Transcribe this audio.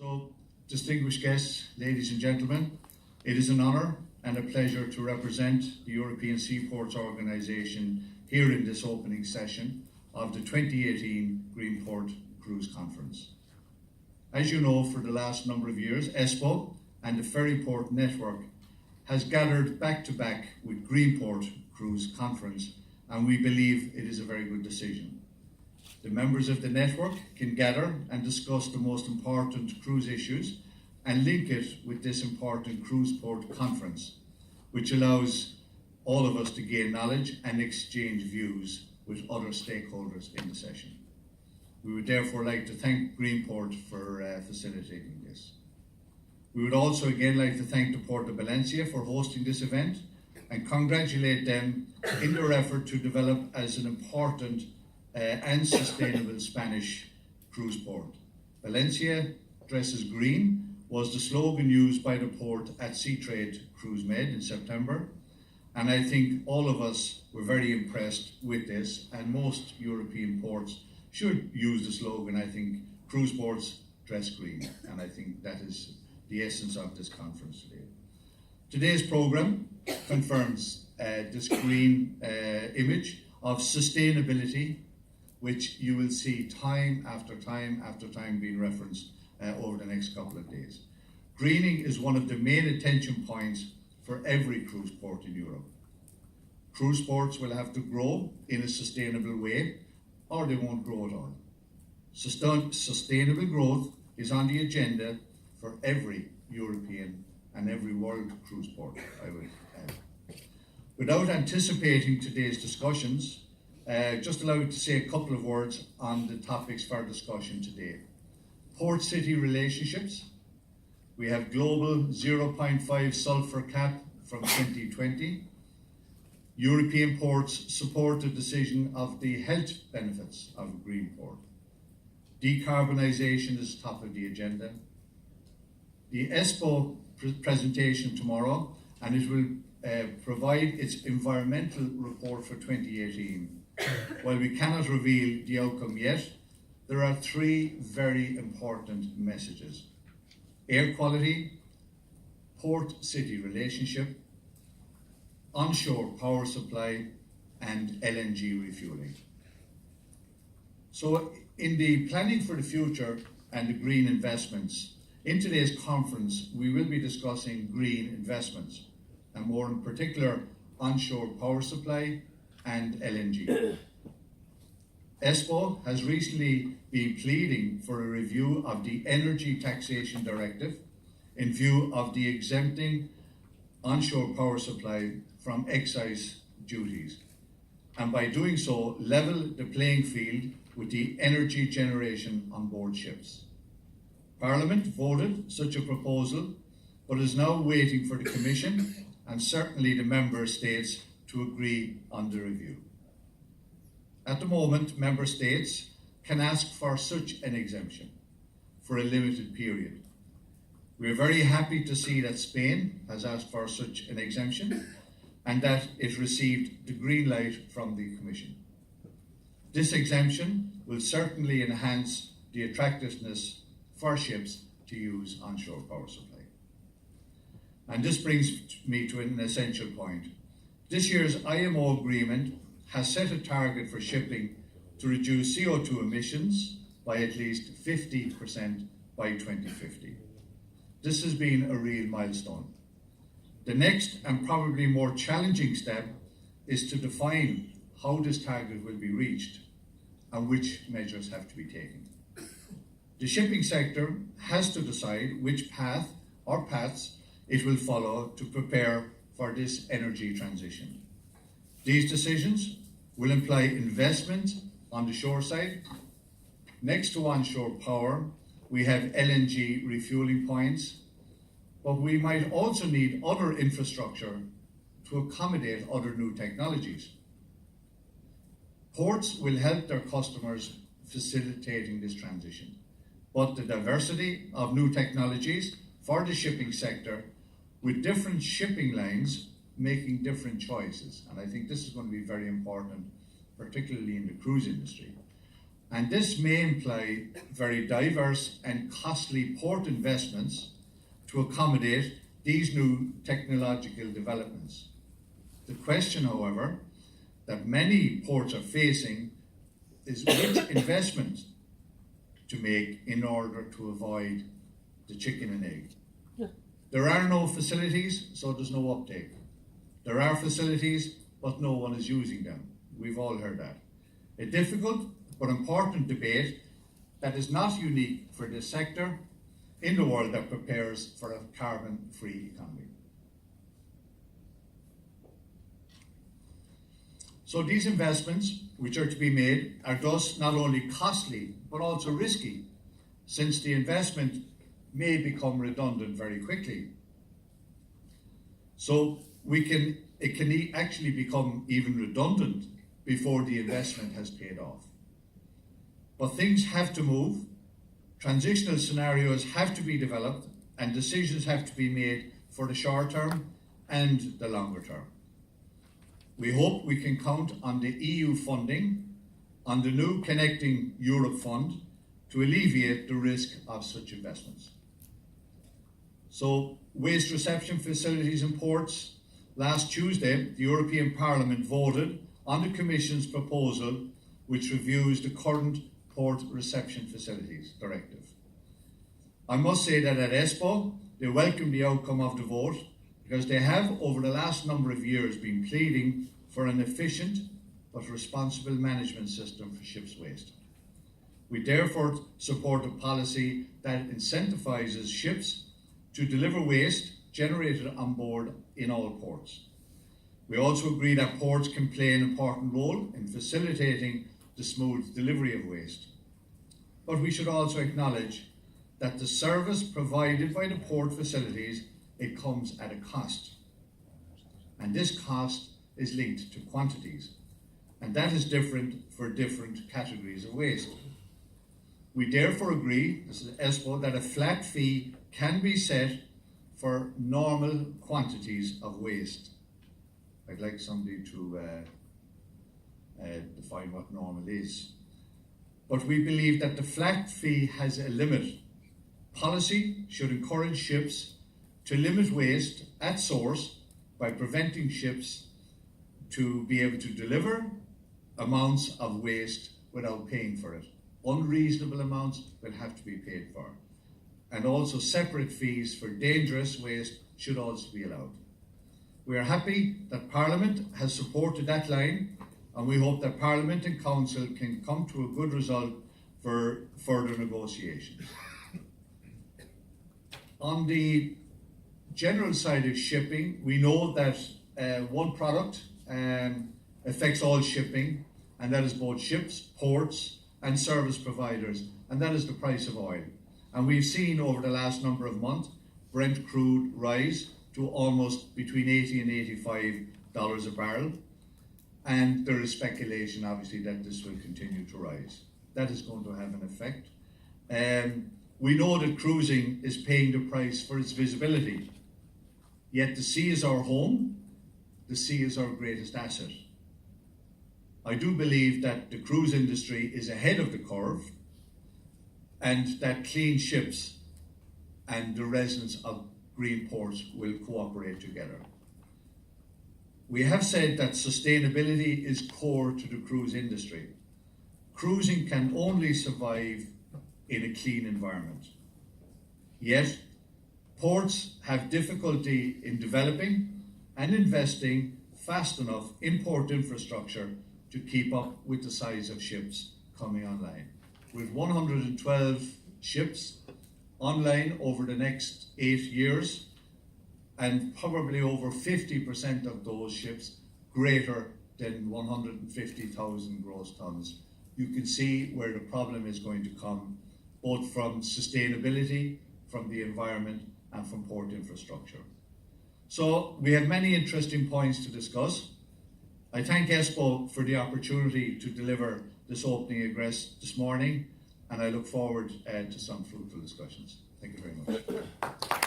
So, distinguished guests, ladies and gentlemen, it is an honour and a pleasure to represent the European Seaports Organisation here in this opening session of the 2018 Greenport Cruise Conference. As you know, for the last number of years, ESPO and the Ferryport Network has gathered back-to-back with Greenport Cruise Conference, and we believe it is a very good decision. The members of the network can gather and discuss the most important cruise issues and link it with this important cruise port conference, which allows all of us to gain knowledge and exchange views with other stakeholders in the session. We would therefore like to thank Greenport for facilitating this. We would also again like to thank the Port of Valencia for hosting this event and congratulate them in their effort to develop as an important and sustainable Spanish cruise port. Valencia dresses green was the slogan used by the port at Seatrade Cruise Med in September, and I think all of us were very impressed with this, and most European ports should use the slogan. I think cruise ports dress green, and I think that is the essence of this conference today. Today's programme confirms this green image of sustainability, which you will see time after time after time being referenced over the next couple of days. Greening is one of the main attention points for every cruise port in Europe. Cruise ports will have to grow in a sustainable way, or they won't grow at all. Sustainable growth is on the agenda for every European and every world cruise port, I would add. Without anticipating today's discussions, just allow me to say a couple of words on the topics for discussion today. Port-city relationships. We have global 0.5 sulphur cap from 2020. European ports support the decision of the health benefits of a green port. Decarbonisation is top of the agenda. The ESPO presentation tomorrow, and it will provide its environmental report for 2018. While we cannot reveal the outcome yet, there are three very important messages: air quality, port-city relationship, onshore power supply, and LNG refuelling. So in the planning for the future and the green investments, in today's conference we will be discussing green investments, and more in particular onshore power supply and LNG. ESPO has recently been pleading for a review of the Energy Taxation Directive in view of the exempting onshore power supply from excise duties, and by doing so level the playing field with the energy generation on board ships. Parliament voted such a proposal, but is now waiting for the Commission and certainly the Member States to agree on the review. At the moment, Member States can ask for such an exemption for a limited period. We are very happy to see that Spain has asked for such an exemption and that it received the green light from the Commission. This exemption will certainly enhance the attractiveness for ships to use onshore power supply. And this brings me to an essential point. This year's IMO agreement has set a target for shipping to reduce CO2 emissions by at least 50% by 2050. This has been a real milestone. The next and probably more challenging step is to define how this target will be reached and which measures have to be taken. The shipping sector has to decide which path or paths it will follow to prepare for this energy transition. These decisions will imply investment on the shore side. Next to onshore power, we have LNG refueling points, but we might also need other infrastructure to accommodate other new technologies. Ports will help their customers facilitating this transition, but the diversity of new technologies for the shipping sector with different shipping lines making different choices, and I think this is going to be very important, particularly in the cruise industry, and this may imply very diverse and costly port investments to accommodate these new technological developments. The question, however, that many ports are facing is which investment to make in order to avoid the chicken and egg. Yeah. There are no facilities, so there's no uptake. There are facilities, but no one is using them. We've all heard that. A difficult but important debate that is not unique for this sector in the world that prepares for a carbon-free economy. So these investments, which are to be made, are thus not only costly, but also risky, since the investment may become redundant very quickly. So it can actually become even redundant before the investment has paid off. But things have to move, transitional scenarios have to be developed, and decisions have to be made for the short term and the longer term. We hope we can count on the EU funding, on the new Connecting Europe Fund, to alleviate the risk of such investments. So, waste reception facilities and ports. Last Tuesday, the European Parliament voted on the Commission's proposal, which reviews the current Port Reception Facilities Directive. I must say that at ESPO, they welcome the outcome of the vote because they have, over the last number of years, been pleading for an efficient but responsible management system for ships' waste. We therefore support a policy that incentivises ships to deliver waste generated on board in all ports. We also agree that ports can play an important role in facilitating the smooth delivery of waste. But we should also acknowledge that the service provided by the port facilities, it comes at a cost. And this cost is linked to quantities. And that is different for different categories of waste. We therefore agree, as ESPO, that a flat fee can be set for normal quantities of waste. I'd like somebody to define what normal is. But we believe that the flat fee has a limit. Policy should encourage ships to limit waste at source by preventing ships to be able to deliver amounts of waste without paying for it. Unreasonable amounts will have to be paid for. And also separate fees for dangerous waste should also be allowed. We are happy that Parliament has supported that line, and we hope that Parliament and Council can come to a good result for further negotiations. On the general side of shipping, we know that one product affects all shipping, and that is both ships, ports, and service providers, and that is the price of oil. And we've seen over the last number of months, Brent crude rise to almost between $80 and $85 a barrel. And there is speculation, obviously, that this will continue to rise. That is going to have an effect. We know that cruising is paying the price for its visibility. Yet the sea is our home. The sea is our greatest asset. I do believe that the cruise industry is ahead of the curve, and that clean ships and the residents of Greenport will cooperate together. We have said that sustainability is core to the cruise industry. Cruising can only survive in a clean environment. Yet, ports have difficulty in developing and investing fast enough in port infrastructure to keep up with the size of ships coming online. With 112 ships online over the next 8 years, and probably over 50% of those ships greater than 150,000 gross tons, you can see where the problem is going to come, both from sustainability, from the environment, and from port infrastructure. So we have many interesting points to discuss. I thank ESPO for the opportunity to deliver this opening address this morning, and I look forward to some fruitful discussions. Thank you very much.